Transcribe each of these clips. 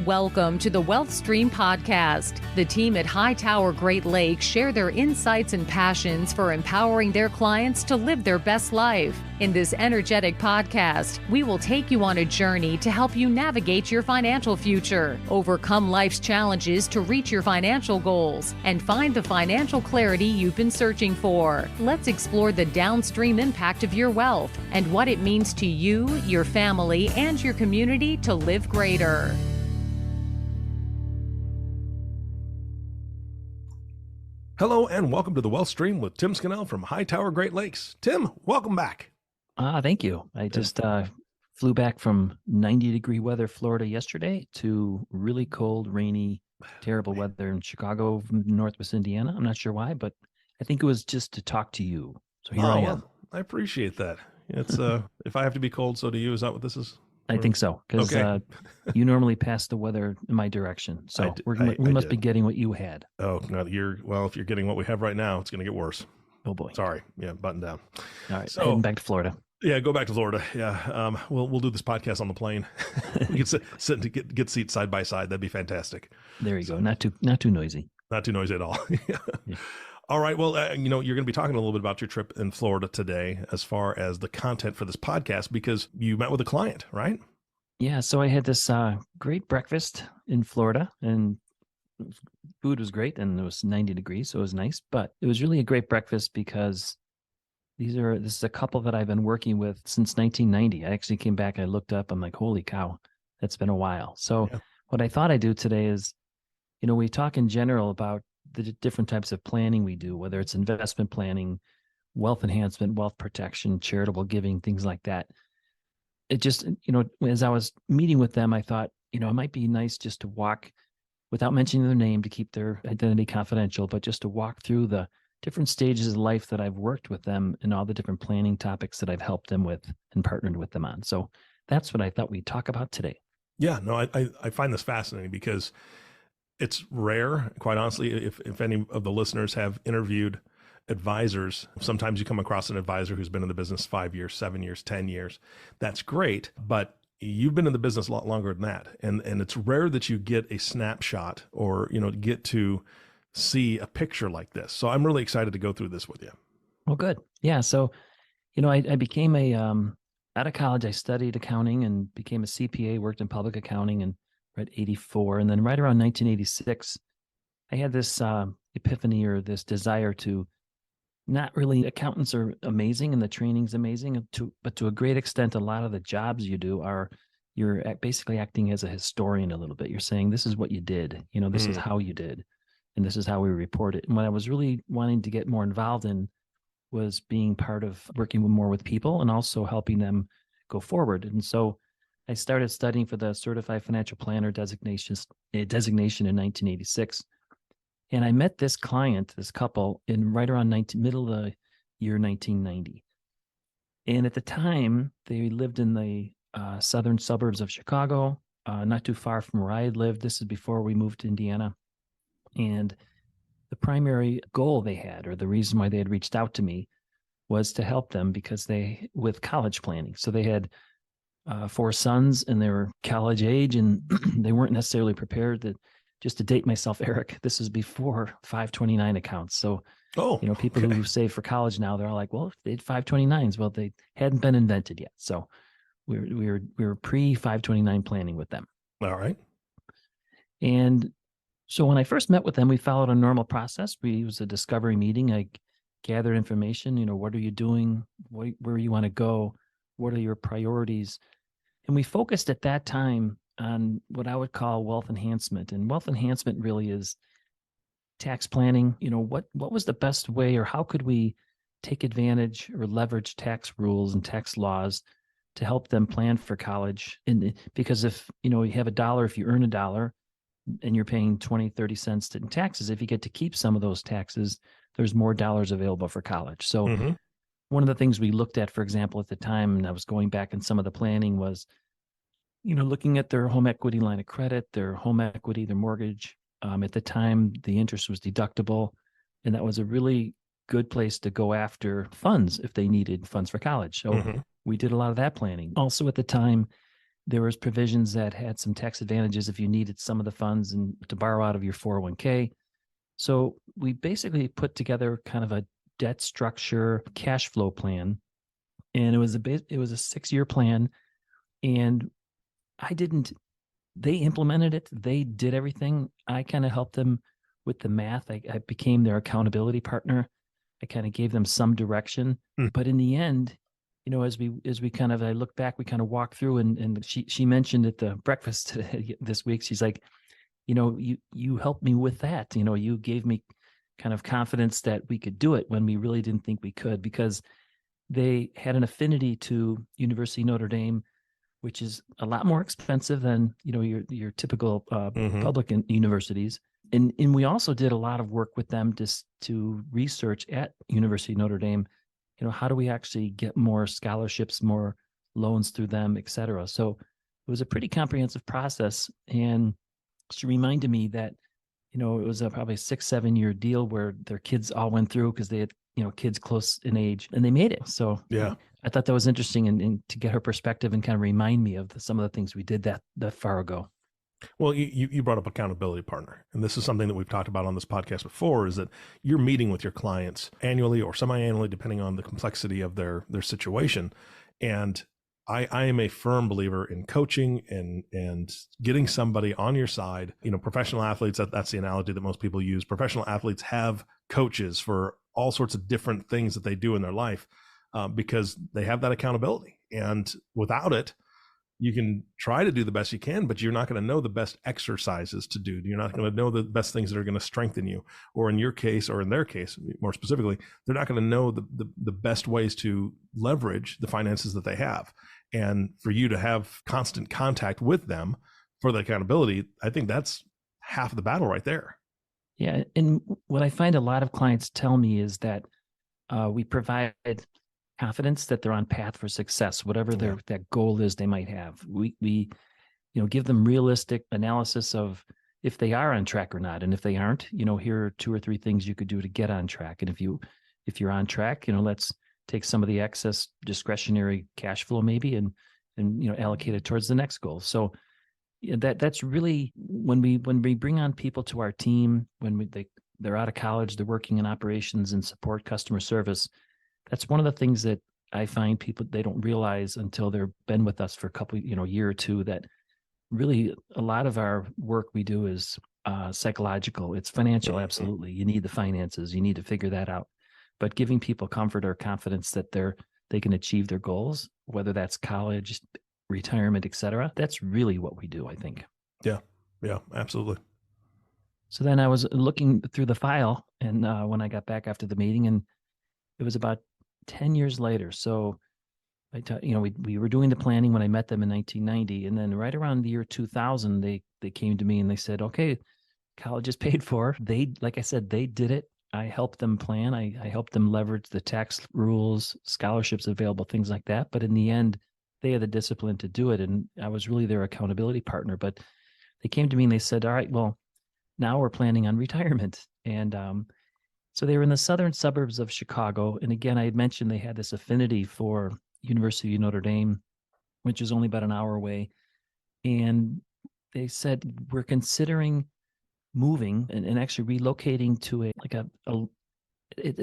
Welcome to the Wealth Stream Podcast. The team at Hightower Great Lakes share their insights and passions for empowering their clients to live their best life. In this energetic podcast, we will take you on a journey to help you navigate your financial future, overcome life's challenges to reach your financial goals, and find the financial clarity you've been searching for. Let's explore the downstream impact of your wealth and what it means to you, your family, and your community to live greater. Hello and welcome to the Wealth Stream with Tim Scannell from Hightower Great Lakes. Tim, welcome back. Thank you. I just flew back from 90-degree weather Florida yesterday to really cold, rainy, terrible weather in Chicago, Northwest Indiana. I'm not sure why, but I think it was just to talk to you. So here I am. Well, I appreciate that. It's if I have to be cold, so do you. Is that what this is? I think so, because you normally pass the weather in my direction. So we must be getting what you had. Oh, no, if you're getting what we have right now, it's going to get worse. Oh boy. Sorry. Yeah, button down. All right. So heading back to Florida. Yeah, go back to Florida. Yeah. We'll do this podcast on the plane. We can sit and get seats side by side. That'd be fantastic. There you go. Not too noisy. Not too noisy at all. Yeah. All right. Well, you're going to be talking a little bit about your trip in Florida today as far as the content for this podcast, because you met with a client, right? Yeah. So I had this great breakfast in Florida, and food was great, and it was 90 degrees, so it was nice. But it was really a great breakfast because this is a couple that I've been working with since 1990. I actually came back, I looked up, I'm like, holy cow, that's been a while. So what I thought I'd do today is, we talk in general about the different types of planning we do, whether it's investment planning, wealth enhancement, wealth protection, charitable giving, things like that. It just, as I was meeting with them, I thought, it might be nice just to walk, without mentioning their name, to keep their identity confidential, but just to walk through the different stages of life that I've worked with them and all the different planning topics that I've helped them with and partnered with them on. So that's what I thought we'd talk about today. Yeah, no, I find this fascinating because it's rare, quite honestly. If any of the listeners have interviewed advisors, sometimes you come across an advisor who's been in the business 5 years, 7 years, 10 years. That's great, but you've been in the business a lot longer than that. And it's rare that you get a snapshot or, get to see a picture like this. So I'm really excited to go through this with you. Well, good. Yeah. So, I became out of college, I studied accounting and became a CPA, worked in public accounting and at 84. And then right around 1986, I had this epiphany or this desire to not really, accountants are amazing and the training's amazing, but to a great extent, a lot of the jobs you do you're basically acting as a historian a little bit. You're saying, this is what you did, this is how you did, and this is how we report it. And what I was really wanting to get more involved in was being part of working more with people and also helping them go forward. And so I started studying for the Certified Financial Planner designation in 1986. And I met this client, this couple, in right around middle of the year 1990. And at the time, they lived in the southern suburbs of Chicago, not too far from where I had lived. This is before we moved to Indiana. And the primary goal they had, or the reason why they had reached out to me, was to help them with college planning. So they had 4 sons and they were college age, and they weren't necessarily prepared to, just to date myself, Eric, this is before 529 accounts. So, people who save for college now, they're all like, well, they had 529s. Well, they hadn't been invented yet. So we were pre-529 planning with them. All right. And so when I first met with them, we followed a normal process. It was a discovery meeting. I gathered information, what are you doing? Where you want to go? What are your priorities? And we focused at that time on what I would call wealth enhancement. And wealth enhancement really is tax planning. What was the best way, or how could we take advantage or leverage tax rules and tax laws to help them plan for college? And because if, you have $1, if you earn $1 and you're paying 20, 30 cents in taxes, if you get to keep some of those taxes, there's more dollars available for college. So one of the things we looked at, for example, at the time, and I was going back in some of the planning, was, looking at their home equity line of credit, their home equity, their mortgage. At the time, the interest was deductible, and that was a really good place to go after funds if they needed funds for college. So we did a lot of that planning. Also at the time, There was provisions that had some tax advantages if you needed some of the funds and to borrow out of your 401k. So we basically put together kind of a debt structure cash flow plan, and it was a 6-year plan. And they implemented it. They did everything. I kind of helped them with the math. I became their accountability partner. I kind of gave them some direction. But in the end, as we kind of, I look back, we kind of walk through, and she mentioned at the breakfast today, this week, she's like, you helped me with that. You gave me kind of confidence that we could do it when we really didn't think we could, because they had an affinity to University of Notre Dame, which is a lot more expensive than your typical public universities. And we also did a lot of work with them to research at University of Notre Dame. How do we actually get more scholarships, more loans through them, et cetera? So it was a pretty comprehensive process. And she reminded me that, it was probably a 6-7 year deal where their kids all went through, because they had, kids close in age, and they made it. So yeah, I thought that was interesting, and to get her perspective and kind of remind me of some of the things we did that far ago. Well, you brought up accountability partner, and this is something that we've talked about on this podcast before, is that you're meeting with your clients annually or semi-annually, depending on the complexity of their situation. And I am a firm believer in coaching and getting somebody on your side. Professional athletes, that's the analogy that most people use. Professional athletes have coaches for all sorts of different things that they do in their life, because they have that accountability. And without it, you can try to do the best you can, but you're not going to know the best exercises to do. You're not going to know the best things that are going to strengthen you, or in your case, or in their case, more specifically, they're not going to know the best ways to leverage the finances that they have. And for you to have constant contact with them for the accountability, I think that's half of the battle right there. Yeah. And what I find a lot of clients tell me is that we provide confidence that they're on path for success, whatever that goal is they might have. We give them realistic analysis of if they are on track or not. And if they aren't, here are 2 or 3 things you could do to get on track. And if you're on track, let's take some of the excess discretionary cash flow maybe and allocate it towards the next goal. So that's really when we bring on people to our team, when they're out of college, they're working in operations and support customer service. That's one of the things that I find people, they don't realize until they've been with us for a couple, year or two, that really a lot of our work we do is psychological. It's financial. Absolutely. You need the finances. You need to figure that out. But giving people comfort or confidence that they can achieve their goals, whether that's college, retirement, et cetera, that's really what we do, I think. Yeah, absolutely. So then I was looking through the file, and when I got back after the meeting, and it was about 10 years later. So we were doing the planning when I met them in 1990. And then right around the year 2000, they came to me and they said, okay, college is paid for. Like I said, they did it. I helped them plan. I helped them leverage the tax rules, scholarships available, things like that. But in the end, they had the discipline to do it. And I was really their accountability partner. But they came to me and they said, all right, well, now we're planning on retirement. And so they were in the southern suburbs of Chicago. And again, I had mentioned they had this affinity for University of Notre Dame, which is only about an hour away. And they said, we're considering moving and actually relocating to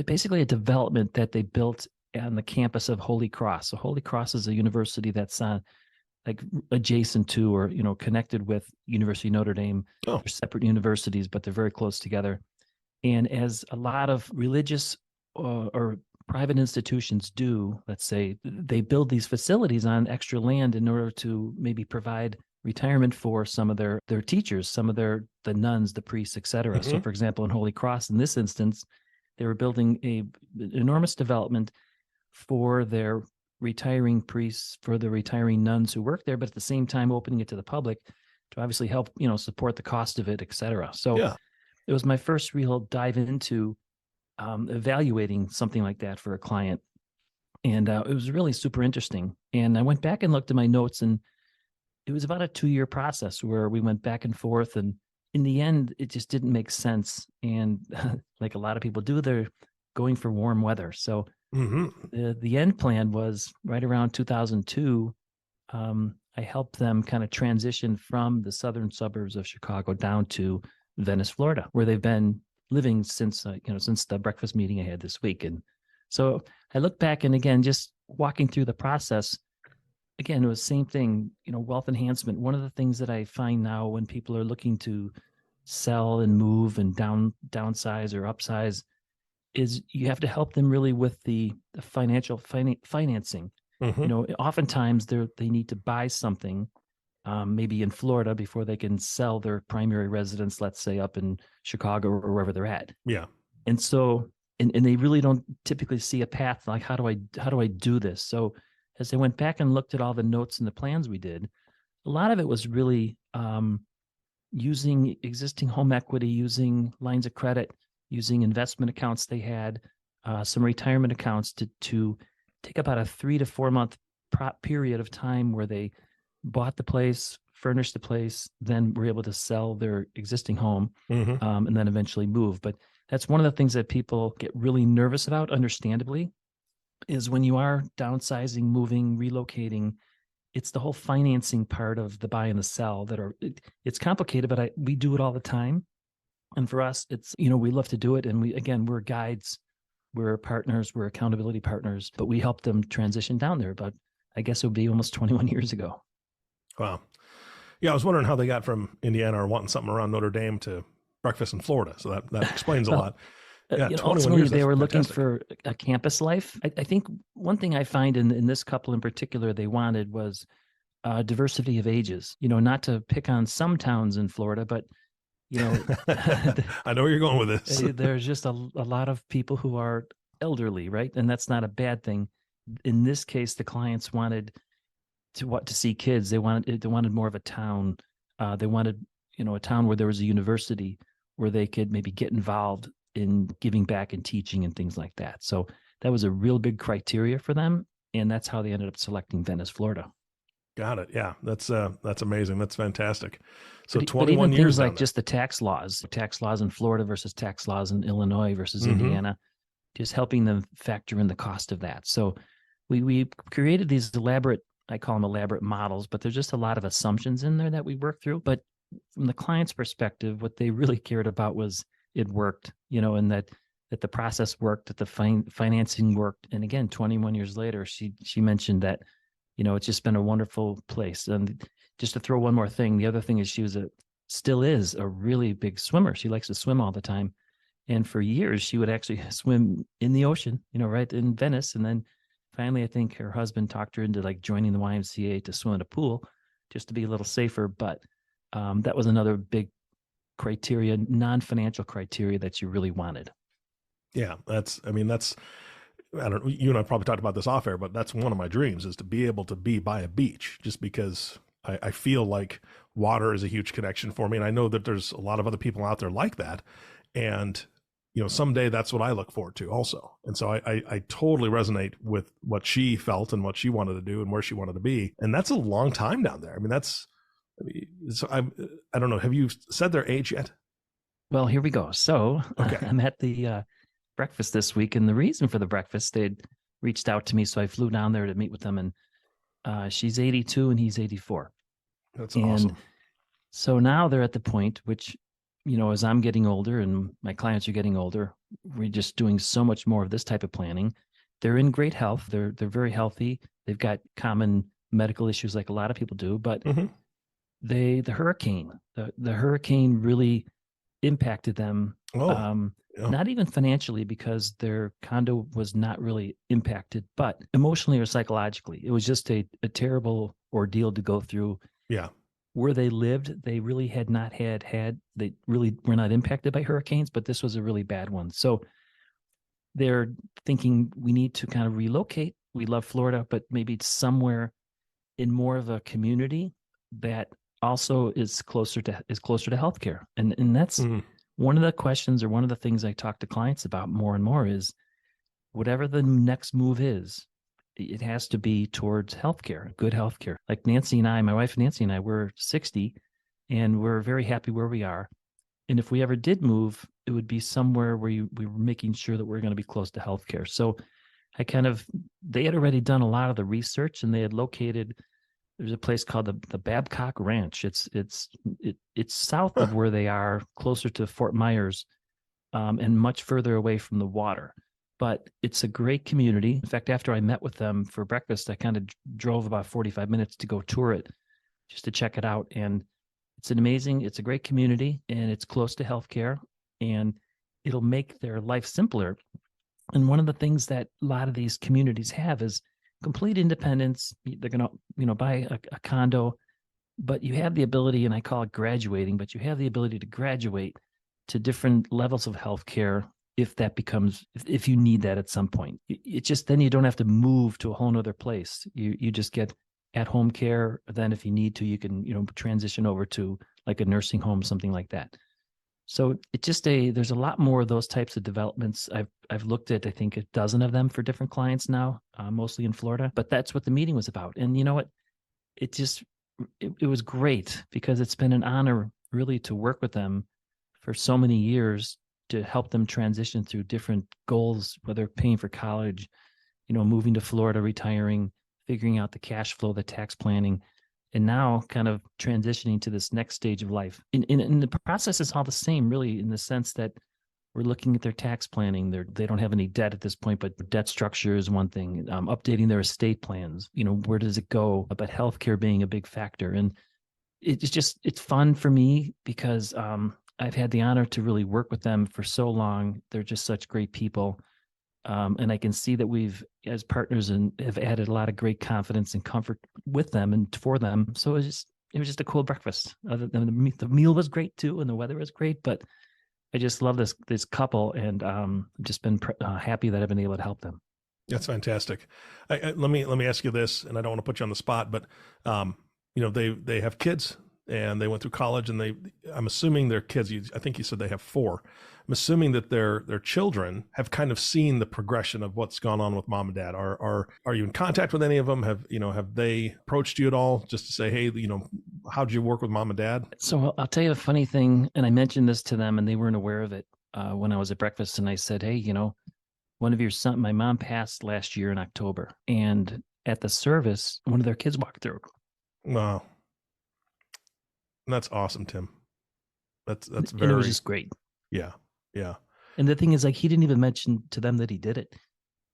basically a development that they built on the campus of Holy Cross. So Holy Cross is a university that's adjacent to or connected with University of Notre Dame. Oh. They're separate universities, but they're very close together. And as a lot of religious or private institutions do, let's say, they build these facilities on extra land in order to maybe provide retirement for some of their teachers, some of the nuns, the priests, et cetera. Mm-hmm. So for example, in Holy Cross, in this instance, they were building an enormous development for their retiring priests, for the retiring nuns who work there, but at the same time opening it to the public to obviously help, support the cost of it, et cetera. So it was my first real dive into evaluating something like that for a client. And it was really super interesting. And I went back and looked at my notes, and it was about a 2-year process where we went back and forth. And in the end, it just didn't make sense. And like a lot of people do, they're going for warm weather. So the end plan was right around 2002. I I help them kind of transition from the southern suburbs of Chicago down to Venice, Florida, where they've been living since since the breakfast meeting I had this week. And so I look back, and again, just walking through the process, again, it was the same thing, wealth enhancement. One of the things that I find now when people are looking to sell and move and downsize or upsize is you have to help them really with the financial financing. Oftentimes they need to buy something, maybe in Florida, before they can sell their primary residence, let's say up in Chicago or wherever they're at. Yeah. And so, and they really don't typically see a path like, how do I do this? So as I went back and looked at all the notes and the plans we did, a lot of it was really using existing home equity, using lines of credit, using investment accounts they had, some retirement accounts to take about a 3 to 4 month period of time where they bought the place, furnished the place, then were able to sell their existing home, and then eventually move. But that's one of the things that people get really nervous about, understandably, is when you are downsizing, moving, relocating, it's the whole financing part of the buy and the sell it's complicated, but we do it all the time. And for us, it's, we love to do it. And we're guides, we're partners, we're accountability partners, but we help them transition down there. But I guess it would be almost 21 years ago. Wow. Yeah. I was wondering how they got from Indiana or wanting something around Notre Dame to breakfast in Florida. So that explains a lot. Yeah, ultimately, they were looking for a campus life. I think one thing I find in this couple in particular, they wanted was diversity of ages. Not to pick on some towns in Florida, but I know where you're going with this. There's just a lot of people who are elderly, right? And that's not a bad thing. In this case, the clients wanted to see kids. They wanted more of a town. They wanted a town where there was a university where they could maybe get involved in giving back and teaching and things like that. So that was a real big criteria for them. And that's how they ended up selecting Venice, Florida. Got it. Yeah. That's amazing. That's fantastic. So but 21 even years. Things like just the tax laws in Florida versus tax laws in Illinois versus Indiana, just helping them factor in the cost of that. So we created these elaborate, I call them elaborate models, but there's just a lot of assumptions in there that we work through. But from the client's perspective, what they really cared about was it worked, and that the process worked, that the financing worked. And again, 21 years later, she mentioned that, it's just been a wonderful place. And just to throw one more thing, the other thing is she still is a really big swimmer. She likes to swim all the time. And for years, she would actually swim in the ocean, right in Venice. And then finally, I think her husband talked her into like joining the YMCA to swim in a pool just to be a little safer. But that was another big criteria, non-financial criteria that you really wanted. Yeah, I don't know, you and I probably talked about this off air, but that's one of my dreams, is to be able to be by a beach, just because I feel like water is a huge connection for me. And I know that there's a lot of other people out there like that. And, someday that's what I look forward to also. And so I totally resonate with what she felt and what she wanted to do and where she wanted to be. And that's a long time down there. I don't know. Have you said their age yet? Well, here we go. So okay. I'm at the breakfast this week, and the reason for the breakfast, they'd reached out to me, so I flew down there to meet with them. And she's 82 and he's 84. That's awesome. So now they're at the point which, as I'm getting older and my clients are getting older, we're just doing so much more of this type of planning. They're in great health. They're very healthy. They've got common medical issues like a lot of people do, but the hurricane really impacted them. Not even financially, because their condo was not really impacted, but emotionally or psychologically. It was just a terrible ordeal to go through. Yeah. Where they lived, they really had not they really were not impacted by hurricanes, but this was a really bad one. So they're thinking we need to kind of relocate. We love Florida, but maybe somewhere in more of a community that also is closer to healthcare. And that's one of the questions, or one of the things I talk to clients about more and more, is whatever the next move is, it has to be towards healthcare, good healthcare. Like my wife Nancy and I, we're 60 and we're very happy where we are. And if we ever did move, it would be somewhere where we were making sure that we're going to be close to healthcare. So they had already done a lot of the research, and they had located there's a place called the Babcock Ranch. It's south of where they are, closer to Fort Myers, and much further away from the water. But it's a great community. In fact, after I met with them for breakfast, I kind of drove about 45 minutes to go tour it, just to check it out. And it's a great community, and it's close to healthcare, and it'll make their life simpler. And one of the things that a lot of these communities have is complete independence. They're going to, buy a condo, but you have the ability, and I call it graduating, but you have the ability to graduate to different levels of healthcare if you need that at some point. It just, then you don't have to move to a whole nother place. You just get at-home care. Then if you need to, you can, transition over to like a nursing home, something like that. So there's a lot more of those types of developments. I've looked at, I think, a dozen of them for different clients now, mostly in Florida, but that's what the meeting was about. And you know what? It was great, because it's been an honor really to work with them for so many years, to help them transition through different goals, whether paying for college, moving to Florida, retiring, figuring out the cash flow, the tax planning, and now kind of transitioning to this next stage of life. In the process is all the same, really, in the sense that we're looking at their tax planning. They don't have any debt at this point, but debt structure is one thing. Updating their estate plans, where does it go? But healthcare being a big factor. And it's fun for me, because I've had the honor to really work with them for so long. They're just such great people. And I can see that we've, as partners, and have added a lot of great confidence and comfort with them and for them. So it was just a cool breakfast. Other than the meal was great too, and the weather was great. But I just love this couple, and I've just been happy that I've been able to help them. That's fantastic. Let me ask you this, and I don't want to put you on the spot, but they have kids, and they went through college, and I'm assuming their kids, I think you said they have 4. I'm assuming that their children have kind of seen the progression of what's gone on with mom and dad. Are you in contact with any of them? Have they approached you at all, just to say, hey, how'd you work with mom and dad? So I'll tell you a funny thing. And I mentioned this to them, and they weren't aware of it when I was at breakfast. And I said, hey, one of your son, my mom passed last year in October, and at the service, one of their kids walked through. Wow. That's awesome, Tim. That's very, and it was just great. Yeah. Yeah. And the thing is, like, he didn't even mention to them that he did it,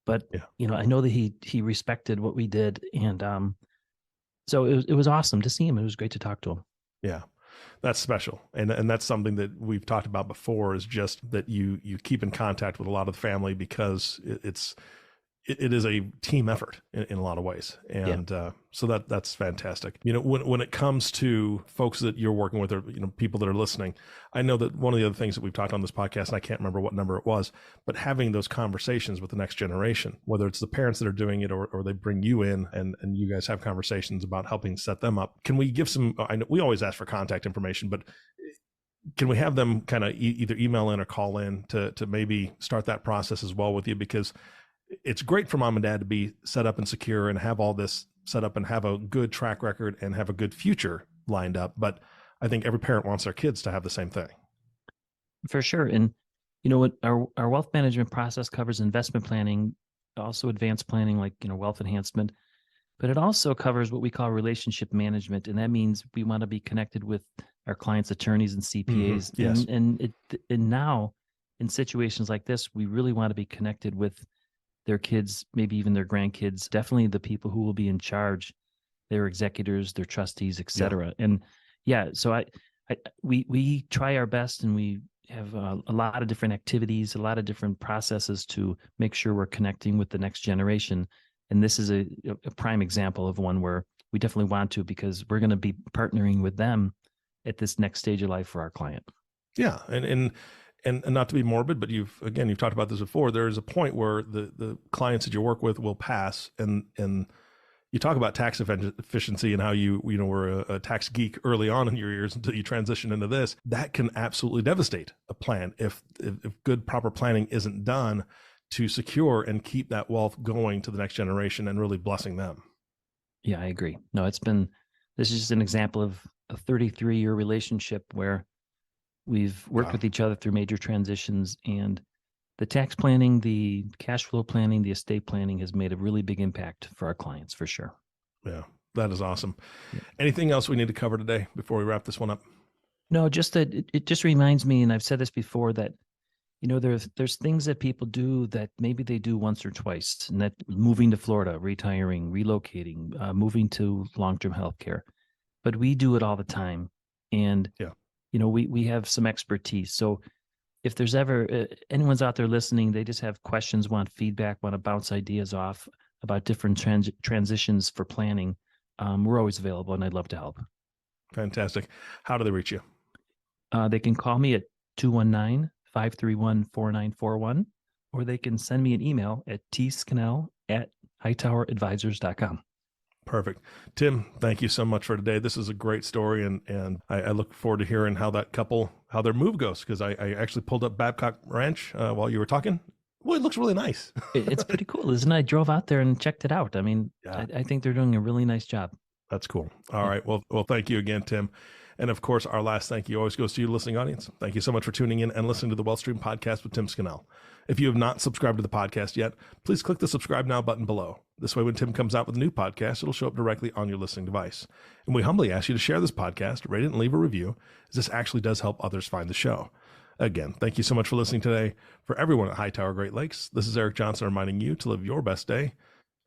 but I know that he respected what we did. And so it was awesome to see him. It was great to talk to him. Yeah. That's special. And that's something that we've talked about before, is just that you keep in contact with a lot of the family, because it is a team effort in a lot of ways. And so that's fantastic. When it comes to folks that you're working with, or, people that are listening, I know that one of the other things that we've talked on this podcast, and I can't remember what number it was, but having those conversations with the next generation, whether it's the parents that are doing it, or they bring you in and you guys have conversations about helping set them up. Can we give I know we always ask for contact information, but can we have them kind of either email in or call in to maybe start that process as well with you? Because it's great for mom and dad to be set up and secure and have all this set up and have a good track record and have a good future lined up. But I think every parent wants their kids to have the same thing. For sure. And what our wealth management process covers: investment planning, also advanced planning, like, wealth enhancement, but it also covers what we call relationship management. And that means we want to be connected with our clients' attorneys and CPAs. Mm-hmm. Yes. And now in situations like this, we really want to be connected with their kids, maybe even their grandkids, definitely the people who will be in charge, their executors, their trustees, et cetera. Yeah. And so we try our best, and we have a lot of different activities, a lot of different processes to make sure we're connecting with the next generation. And this is a prime example of one where we definitely want to, because we're going to be partnering with them at this next stage of life for our client. Yeah. And not to be morbid, but you've talked about this before. There is a point where the clients that you work with will pass, and you talk about tax efficiency and how you were a tax geek early on in your years until you transition into this. That can absolutely devastate a plan if good, proper planning isn't done to secure and keep that wealth going to the next generation and really blessing them. Yeah, I agree. No, this is just an example of a 33-year relationship where we've worked with each other through major transitions, and the tax planning, the cash flow planning, the estate planning has made a really big impact for our clients, for sure. Yeah, That is awesome. Anything else we need to cover today before we wrap this one up? No, just that it just reminds me, and I've said this before, that there's things that people do that maybe they do once or twice, and that moving to Florida, retiring, relocating, moving to long-term health care. But we do it all the time. And, we have some expertise. So if there's ever anyone's out there listening, they just have questions, want feedback, want to bounce ideas off about different transitions for planning, we're always available, and I'd love to help. Fantastic. How do they reach you? They can call me at 219-531-4941, or they can send me an email at tscannell@hightoweradvisors.com. Perfect. Tim, thank you so much for today. This is a great story, and I look forward to hearing how that couple, how their move goes, because I actually pulled up Babcock Ranch while you were talking. Well, it looks really nice. It's pretty cool, isn't it? I drove out there and checked it out. I mean, I think they're doing a really nice job. That's cool. All right. Well, thank you again, Tim. And of course, our last thank you always goes to you, listening audience. Thank you so much for tuning in and listening to the WealthStream podcast with Tim Scannell. If you have not subscribed to the podcast yet, please click the subscribe now button below. This way, when Tim comes out with a new podcast, it'll show up directly on your listening device. And we humbly ask you to share this podcast, rate it, and leave a review, as this actually does help others find the show. Again, thank you so much for listening today. For everyone at Hightower Great Lakes, this is Eric Johnson reminding you to live your best day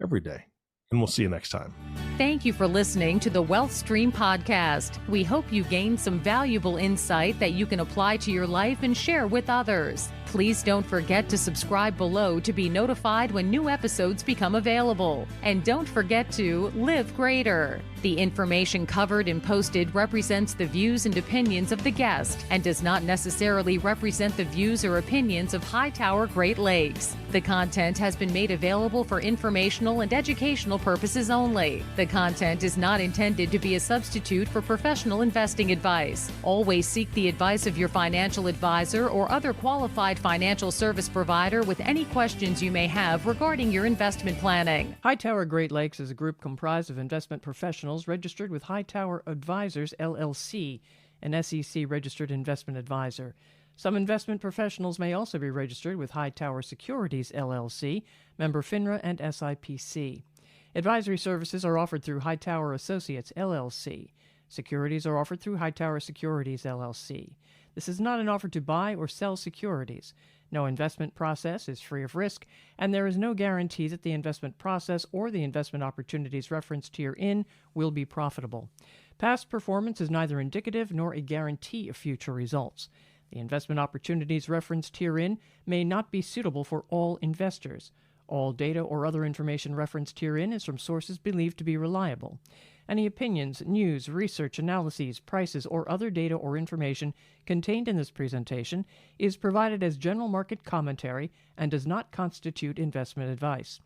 every day. And we'll see you next time. Thank you for listening to the WealthStream podcast. We hope you gained some valuable insight that you can apply to your life and share with others. Please don't forget to subscribe below to be notified when new episodes become available. And don't forget to live greater. The information covered and posted represents the views and opinions of the guest and does not necessarily represent the views or opinions of Hightower Great Lakes. The content has been made available for informational and educational purposes only. The content is not intended to be a substitute for professional investing advice. Always seek the advice of your financial advisor or other qualified financial service provider with any questions you may have regarding your investment planning. Hightower Great Lakes is a group comprised of investment professionals registered with Hightower Advisors, LLC, an SEC-registered investment advisor. Some investment professionals may also be registered with Hightower Securities, LLC, member FINRA and SIPC. Advisory services are offered through Hightower Associates, LLC. Securities are offered through Hightower Securities, LLC. This is not an offer to buy or sell securities. No investment process is free of risk, and there is no guarantee that the investment process or the investment opportunities referenced herein will be profitable. Past performance is neither indicative nor a guarantee of future results. The investment opportunities referenced herein may not be suitable for all investors. All data or other information referenced herein is from sources believed to be reliable. Any opinions, news, research, analyses, prices, or other data or information contained in this presentation is provided as general market commentary and does not constitute investment advice.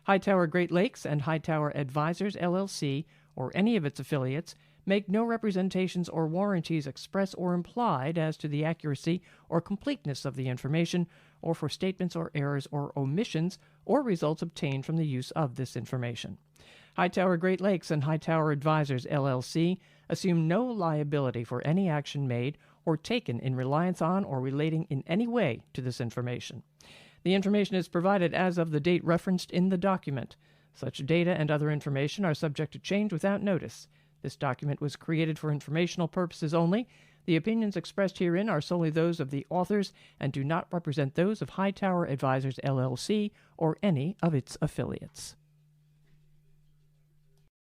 Hightower Great Lakes and Hightower Advisors, LLC, or any of its affiliates, make no representations or warranties express or implied as to the accuracy or completeness of the information, or for statements or errors or omissions or results obtained from the use of this information. Hightower Great Lakes and Hightower Advisors, LLC, assume no liability for any action made or taken in reliance on or relating in any way to this information. The information is provided as of the date referenced in the document. Such data and other information are subject to change without notice. This document was created for informational purposes only. The opinions expressed herein are solely those of the authors and do not represent those of Hightower Advisors, LLC, or any of its affiliates.